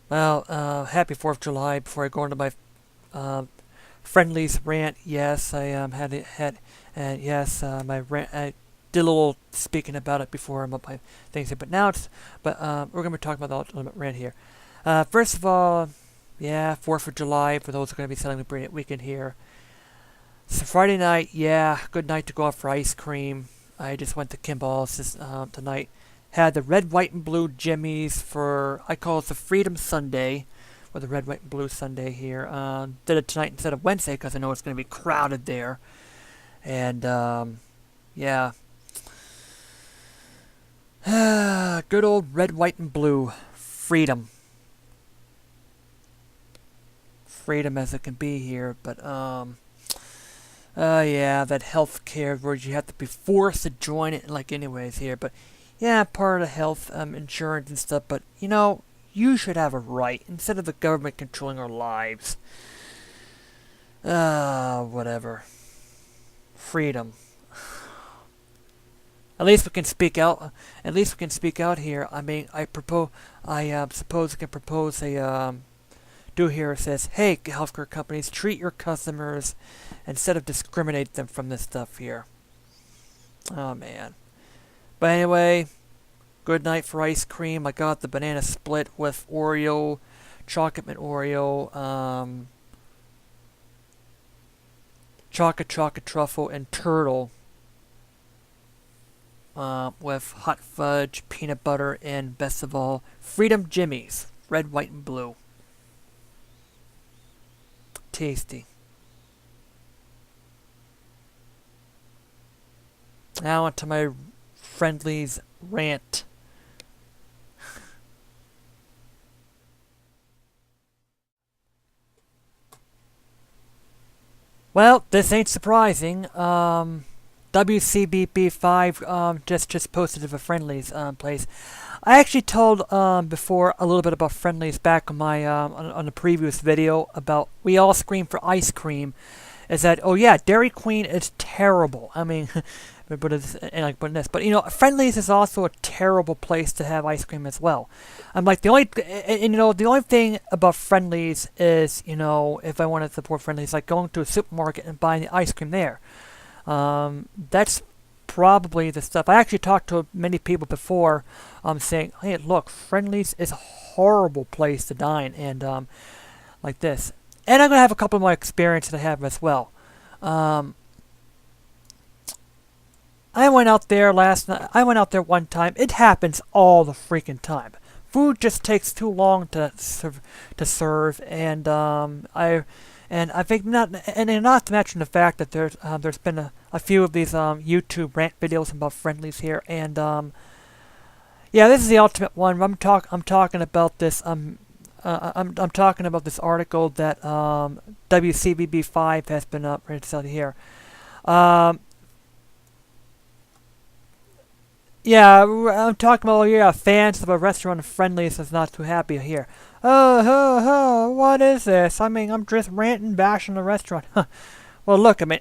Well, happy 4th of July. Before I go into my uh, Friendly's rant, yes, I yes, my rant. I did a little speaking about it before about my things here, but now we're gonna be talking about the ultimate rant here. First of all, yeah, 4th of July for those who are gonna be celebrating the brilliant weekend here. So Friday night, yeah, good night to go out for ice cream. I just went to Kimball's tonight. Had the red, white, and blue jimmies for, I call it the Freedom Sunday, or the red, white, and blue Sunday here. Did it tonight instead of Wednesday because I know it's going to be crowded there. And, yeah. Good old red, white, and blue. Freedom. Freedom as it can be here, but, yeah, that health care where you have to be forced to join it, like, anyways, here. But, yeah, part of the health insurance and stuff. But, you should have a right instead of the government controlling our lives. Whatever. Freedom. At least we can speak out. At least we can speak out here. I mean, I propose. I suppose I can propose a do here. It says, hey, healthcare companies, treat your customers instead of discriminate them from this stuff here. Oh man. But anyway, good night for ice cream. I got the banana split with Oreo, chocolate mint Oreo, chocolate truffle, and turtle. With hot fudge, peanut butter, and best of all, Freedom Jimmies, red, white, and blue. Tasty. Now onto my Friendly's rant. Well, this ain't surprising. WCVB 5 just posted of a Friendly's place. I actually told before a little bit about Friendly's back on my on the previous video about we all scream for ice cream. Is that, oh yeah, Dairy Queen is terrible. I mean, but it's and like but this, but Friendly's is also a terrible place to have ice cream as well. I'm like the only the only thing about Friendly's is if I want to support Friendly's, like going to a supermarket and buying the ice cream there. That's probably the stuff. I actually talked to many people before, saying, "Hey, look, Friendly's is a horrible place to dine," and like this. And I'm gonna have a couple of my experiences I have as well. I went out there last night. I went out there one time. It happens all the freaking time. Food just takes too long to serve, and I think not, and not to mention the fact that there's been a few of these YouTube rant videos about Friendlies here, and yeah, this is the ultimate one. I'm talking about this I'm talking about this article that WCVB 5 has been printed out here. Yeah, I'm talking about, yeah, fans of a restaurant Friendlies is not too happy here. What is this? I mean, I'm just ranting, bashing the restaurant. Well, look, and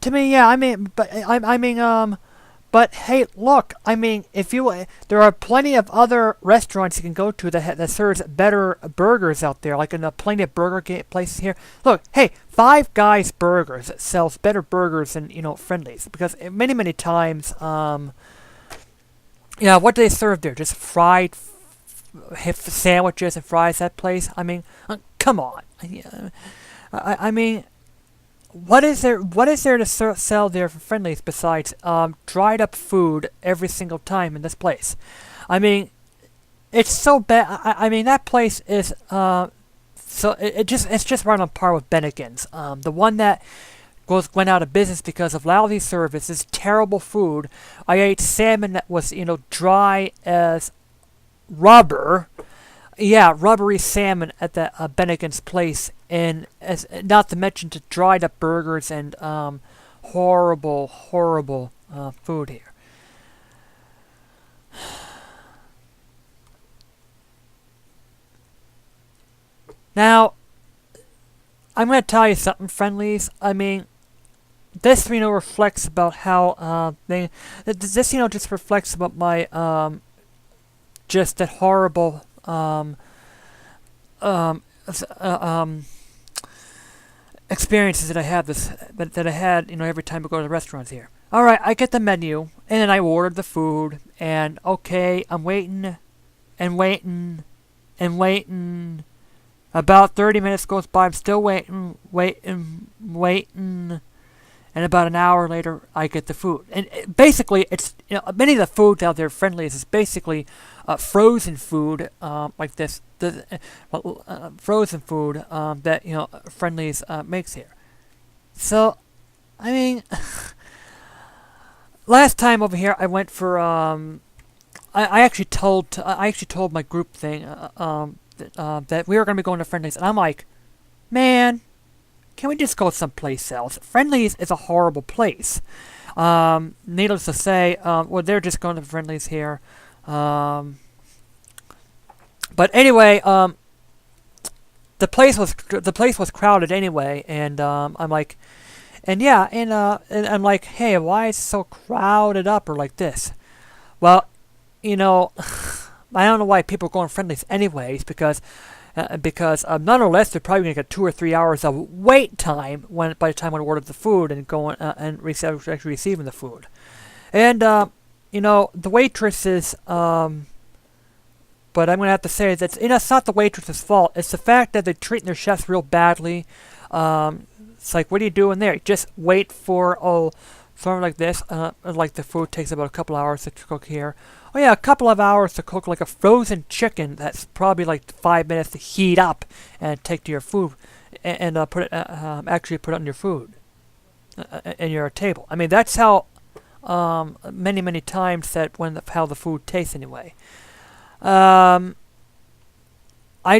to me, yeah, but hey, look, I mean, there are plenty of other restaurants you can go to that serves better burgers out there, like in plenty of burger places here. Look, hey, Five Guys Burgers sells better burgers than Friendlies, because many times, what do they serve there? Just fried sandwiches and fries. That place. I mean, come on. I mean. What is there to sell there for Friendlies besides dried up food every single time in this place? I mean, it's so bad. I mean, that place is it's just right on par with Bennigan's. The one that went out of business because of lousy service. Is terrible food. I ate salmon that was dry as rubber. Yeah, rubbery salmon at the Bennigan's place, and as not to mention to dried up burgers and horrible food here. Now, I'm gonna tell you something, Friendlies. I mean, this reflects about how this just reflects about my just that horrible um, experiences that I had every time I go to the restaurants here. All right, I get the menu, and then I ordered the food, and okay, I'm waiting and waiting and waiting. About 30 minutes goes by, I'm still waiting, and about an hour later, I get the food. And basically, it's many of the foods out there, Friendly's, is basically frozen food like this, frozen food that Friendly's makes here. So, I mean, last time over here, I went for I actually told my group thing that we were going to be going to Friendly's, and I'm like, man, can we just go someplace else? Friendly's is a horrible place. Needless to say, well, they're just going to Friendly's here. But anyway, the place was crowded anyway, and I'm like, and I'm like, hey, why is it so crowded up or like this? Well, I don't know why people are going to Friendly's anyways, because nonetheless they're probably going to get 2 or 3 hours of wait time by the time I ordered the food and going and actually receiving the food. And the waitresses, but I'm going to have to say that it's not the waitress's fault. It's the fact that they're treating their chefs real badly. It's like, what are you doing there? Just wait for something like this. Like the food takes about a couple hours to cook here. Oh yeah, a couple of hours to cook like a frozen chicken that's probably like 5 minutes to heat up and take to your food and actually put it on your food in your table. I mean, that's how many times how the food tastes anyway. I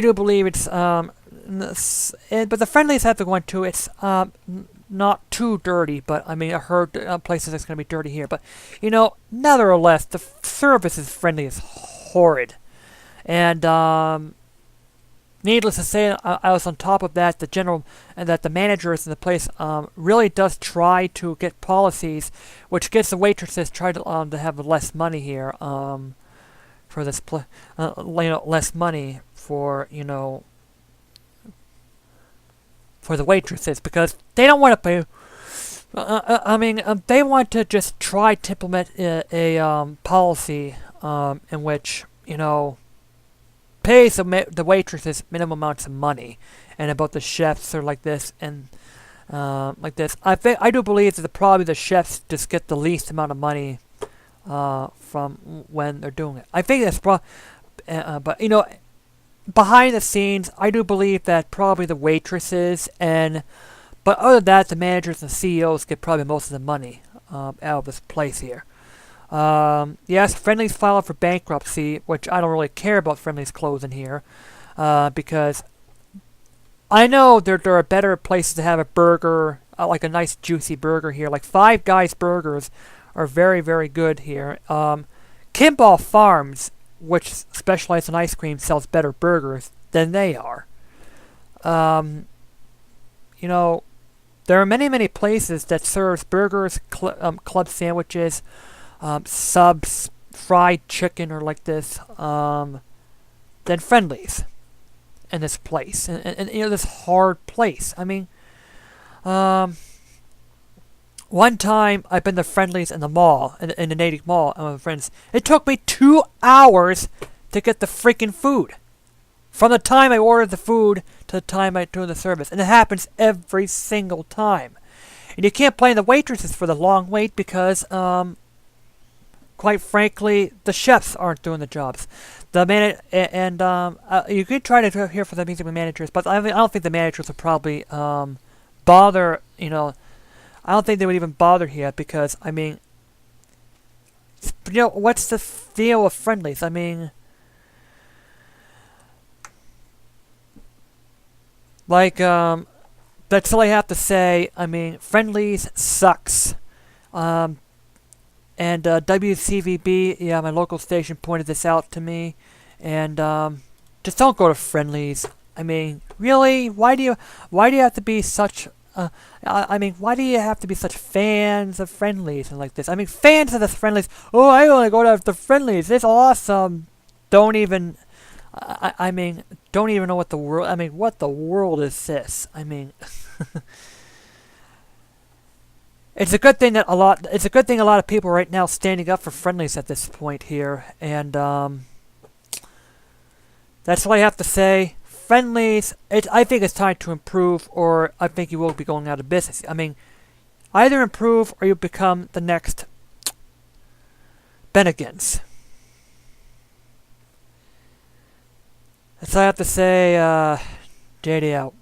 do believe it's but the Friendly's have to go into it's not too dirty, but I mean, I heard places that's going to be dirty here. But, nevertheless, the service is Friendly is horrid. And, needless to say, I was on top of that, that the managers in the place really does try to get policies, which gets the waitresses try to have less money here, for this, less money for, for the waitresses, because they don't want to pay. They want to just try to implement a policy in which pays the waitresses minimum amounts of money, and about the chefs are like this and like this. I do believe that probably the chefs just get the least amount of money from when they're doing it. I think that's but behind the scenes, I do believe that probably the waitresses but other than that, the managers and CEOs get probably most of the money out of this place here. Yes, Friendly's filed for bankruptcy, which I don't really care about Friendly's closing here, because I know there are better places to have a burger, like a nice juicy burger here. Like Five Guys burgers are very, very good here. Kimball Farms, which specializes in ice cream, sells better burgers than they are. There are many places that serves burgers, club sandwiches, subs, fried chicken, or like this, than Friendly's in this place. And this hard place. I mean, one time I've been to Friendly's in the mall, in the Natick Mall, and with friends. It took me 2 hours to get the freaking food. From the time I ordered the food to the time I do the service. And it happens every single time. And you can't blame the waitresses for the long wait because, quite frankly, the chefs aren't doing the jobs. You could try to hear from the music managers, but I don't think the managers would probably bother, I don't think they would even bother here because, I mean, what's the deal with Friendly's? I mean, that's all I have to say. I mean, Friendly's sucks. And WCVB, yeah, my local station pointed this out to me. And just don't go to Friendly's. I mean, really? Why do you have to be such why do you have to be such fans of Friendly's and like this? I mean, fans of the Friendly's. Oh, I want to go to the Friendly's. It's awesome. don't even. I mean, don't even know what the world. I mean, what the world is this? I mean, it's a good thing that a lot. It's a good thing a lot of people right now standing up for friendlies at this point here, and that's all I have to say. Friendlies. I think it's time to improve, or I think you will be going out of business. I mean, either improve or you become the next Bennigan's. That's all I have to say. JD out.